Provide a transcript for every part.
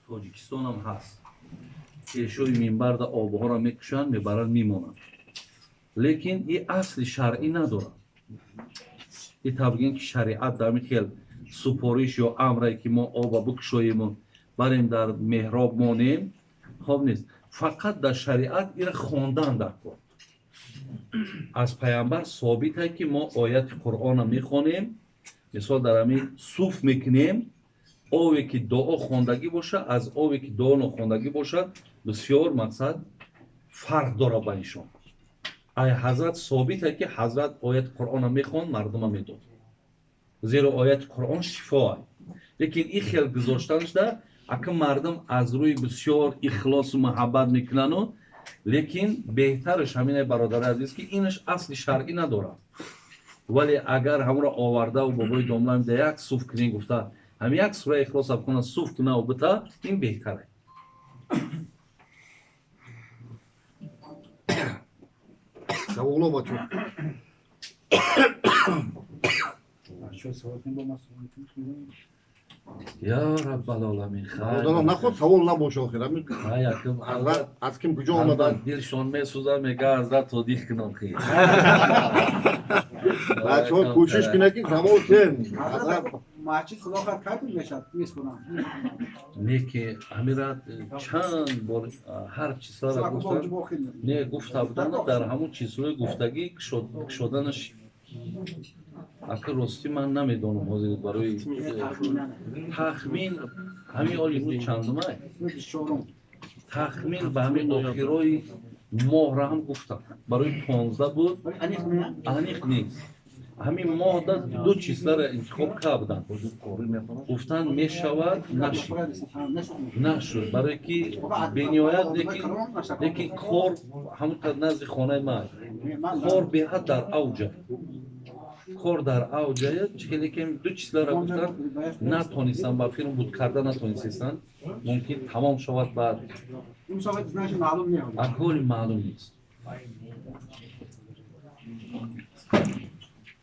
тоҷикистон ҳам ҳаст. эшои минбарда обҳоро мекушанд, мебаранд, мемонанд. лекин ин асли шаръӣ надорад. ин табгин ки шариат дар михел супориш ё амре ки мо оба бикушоему барем дар меҳроб монем, хоб нест. Фақат дар шариат ира хондан дар кор. аз пайғамбар собите ки мо ояти қуръона мехонем, мисол дар ҳамин суф мекунем, ове ки дуо хондагӣ бошад, аз ове ки дуо нохондагӣ бошад, бисёр мақсад фарқ дорад байнашон. ай ҳазрат собите ки ҳазрат ояти қуръона мехонд, мардума медод. зеро ояти қуръон шифо аст. лекин ин хел гузоштанашда ака мардум аз рӯи бисёр ихлосу маҳаббат мекунану, лекин беҳтараш ҳамине бародари азиз ки инаш асли шаръӣ надорад. вале агар ҳамро овардаву бобои домла мида як суф кунӣ гуфта ҳам як сура ихлоса бикуна суф кунаву бита, ин беҳтаре. Саволо бачо. Я раббал аламин. Бародарам наход савол набоша охир. Ҳазрат аз ким куҷо омадан? Дилшон месӯзад, мега ҳазрат тодих кунам хи. Бачо кӯшиш кунед ки савол кем. Ҳазрат масҷид хилофат кардем мешад мискунам. Неки ҳамира чанд бор ҳар чизро гуфтан. Не гуфта будан дар ҳамон чизҳои гуфтагӣ кушоданаш ака рости ман намедонам ҳозир барои тахмин ҳамин оли рӯзи чандумай тахмин ба ҳамин охирои моҳра ҳам гуфтам барои 15 буд аниқ нест. ҳамин моҳда ду чизларо интихоб карданд. гуфтанд мешавад, нашуд барое ки бениҳоят лекин кор ҳамонқадр назди хонаи ман кор беҳад дар авҷа кор дар авҷая лекин ду чизларо гуфтанд натонистанд ба филм буд карда натонистанд мумкин тамом шавад баъд аколи маълум нест.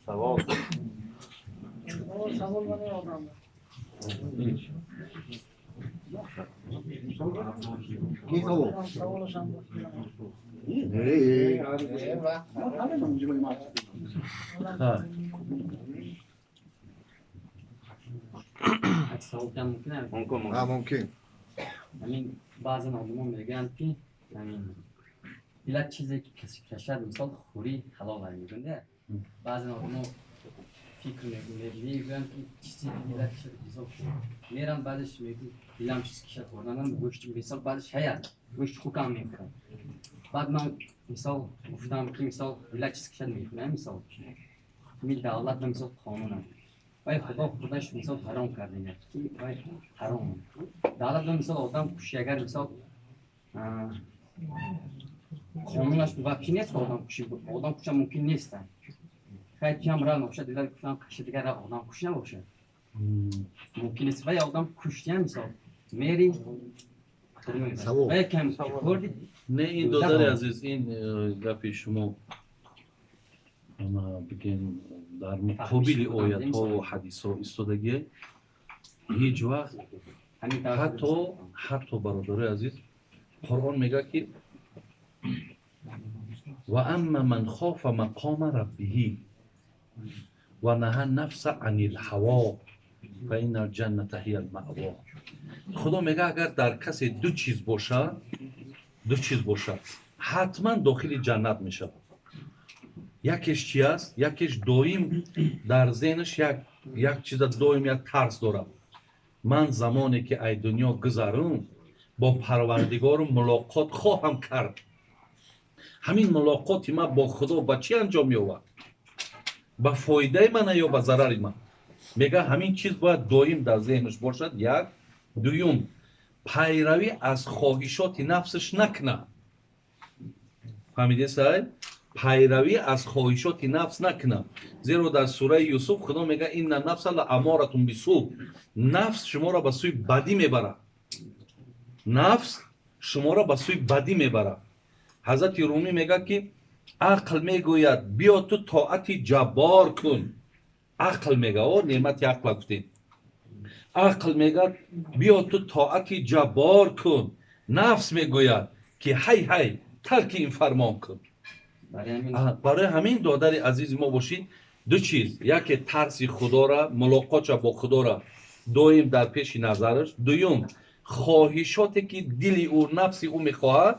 Savol. Ki savol? Mumkin. Hamin ba'zan odamlar megandi ki, illat چیزی که کشد مثال خوری حلال میگنده. بعضن آدم‌ها فکر می‌کنن که چیزی میلاد شده مثال میرم بعدش میگم دیلم چیزی که خوردنم گوشت مثال بعدش هیات گوشت خوکم میکنم بعد من مثال گفتم که مثال میلاد چیزی که میکنم مثال میل دولت مثال قانونم وای خداش مثال حرام کرده که وای حرام دولت مثال آدم کشی اگر مثال قانونش واقعی نیست آدم کشی ممکن نیست. خیلی کم راه نباشه دیگر گفتم کشی دیگر آدم کشی نباشه. ممکن است ولی آدم کشتی هم مثال میری ولی کم کردی نه این دادر عزیز این گپی شما بگیم در مقابل آیات ها و حدیث ها ایستادگی هیچ وقت حتی برادر عزیز قرآن میگه که و اما من خاف مقام ربه و نهى النفس عن الهوى فإن الجنة هي المأوى. خدا میگه اگر در کسی دو چیز باشه حتما داخل جنت میشه. یکیش چی است؟ یکیش دویم در ذهنش یک چیز دویم یک ترس داره. من زمانی که ای دنیا گذرم با پروردگارم ملاقات خواهم کرد. همین ملاقاتی من با خدا با چی انجام می‌یابد؟ با فایده من یا با ضرر من؟ میگه همین چیز باید دائم در ذهنش باشد. یک دوم پیروی از خواهشات نفسش نکنه. فهمیدی سعی؟ پیروی از خواهشات نفس نکنه. زیرا در سوره یوسف خدا میگه این نفس لاماره بالسوء. نفس شما را به سوی بدی میبره. نفس شما را به سوی بدی میبره. حضرت رومی میگه که عقل میگوید بیا تو طاعت جبار کن. عقل میگه نعمت عقل گفتیم عقل میگه بیا تو طاعت جبار کن. نفس میگوید که هی ترک این فرمان کن. برای همین برای همین دادر عزیز ما باشید دو چیز، یکی ترس خدا را، ملاقات با خدا را دائم در پیش نظرش، دوم خواهشاتی که دل او نفس او میخواهد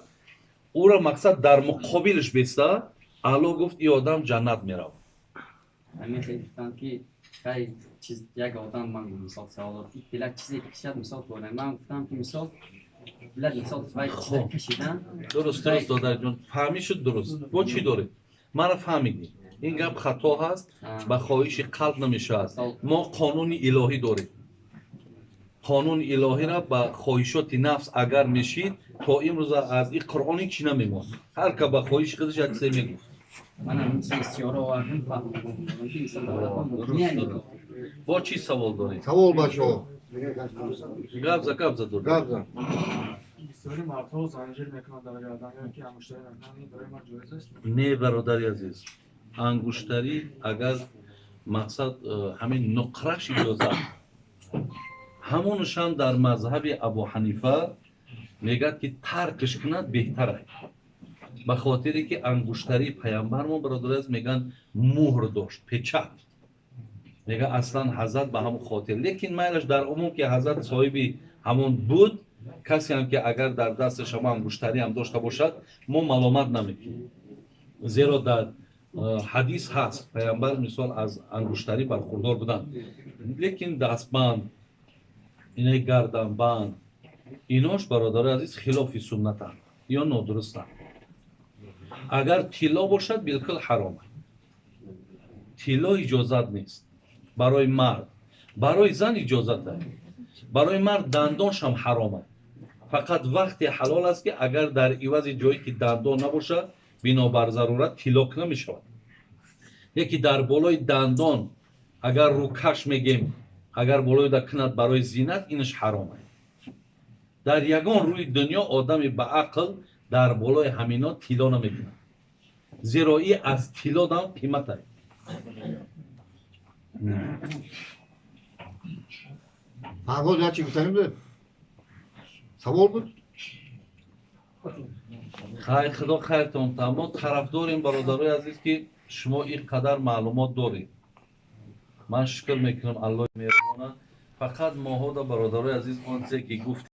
او را مقصد در مقابلش بیسته. الله گفت این آدم جنت میره. همین خیلی گفتم که خیلی چیز یک آدم من مثال سوالاتی بلد چیزی کشید مثال کنه من گفتم که مثال بلد مثال باید چیزی کشیدن درست دادر جون فهمی شد درست. با چی داره؟ من را فهمیدی این گپ خطا هست، به خواهش قلب نمیشه است. ما قانون الهی داریم. قانون الهی را به خواهشات نفس اگر میشید تا امروز از این قرآنی چی نمیمون. هر که به خواهش خودش یک چیز میگه. من هم مثل استیاره آوردم فهمیدم که مثال دولتان با چی سوال داری؟ سوال باشو. گبزه دور. گبزه. بسیاری مردها زنجیر میکنند در گردن یا که انگشتری میکنند این برای ما جایز است؟ نه برادری عزیز، انگشتری اگر مقصد همین نقرش اجازه همونش هم در مذهب ابو حنیفه میگد که ترکش کند بهتره، به خاطری که انگشتری پیامبر ما برادر عزیز میگن مهر داشت، پچت. میگه اصلا حضرت به همون خاطر، لیکن میلش در عموم که حضرت صاحبی همون بود، کسی هم که اگر در دست شما انگشتری هم داشته باشد ما ملامت نمیکنیم، زیرا در حدیث هست پیامبر مثال از انگشتری برخوردار بودن. لیکن دستبند، اینه گردنبند، ایناش برادر عزیز خلاف سنت هم یا نادرست هم. اگر طلا باشد بالکل حرامه. طلا اجازت نیست برای مرد، برای زن اجازت داره. برای مرد دندانش هم حرامه، فقط وقتی حلال است که اگر در عوض جایی که دندان نباشد بنابر ضرورت طلاق نمیشود. یکی در بالای دندان اگر روکش میگیم اگر بالای در کند برای زینت، اینش حرامه. در یگان روی دنیا آدم به عقل در بالای همینا طلا نمیکنه، زیرا این از طلا دم قیمته. فرهاد یا چی گفتنیم ده؟ سوال بود؟ خدا خیرتون تمام. ما طرفداریم برادرای عزیز که شما این قدر معلومات دارید. من شکر میکنم الله مهربانه. فقط ماها دا برادرای عزیز آن چیزی که گفت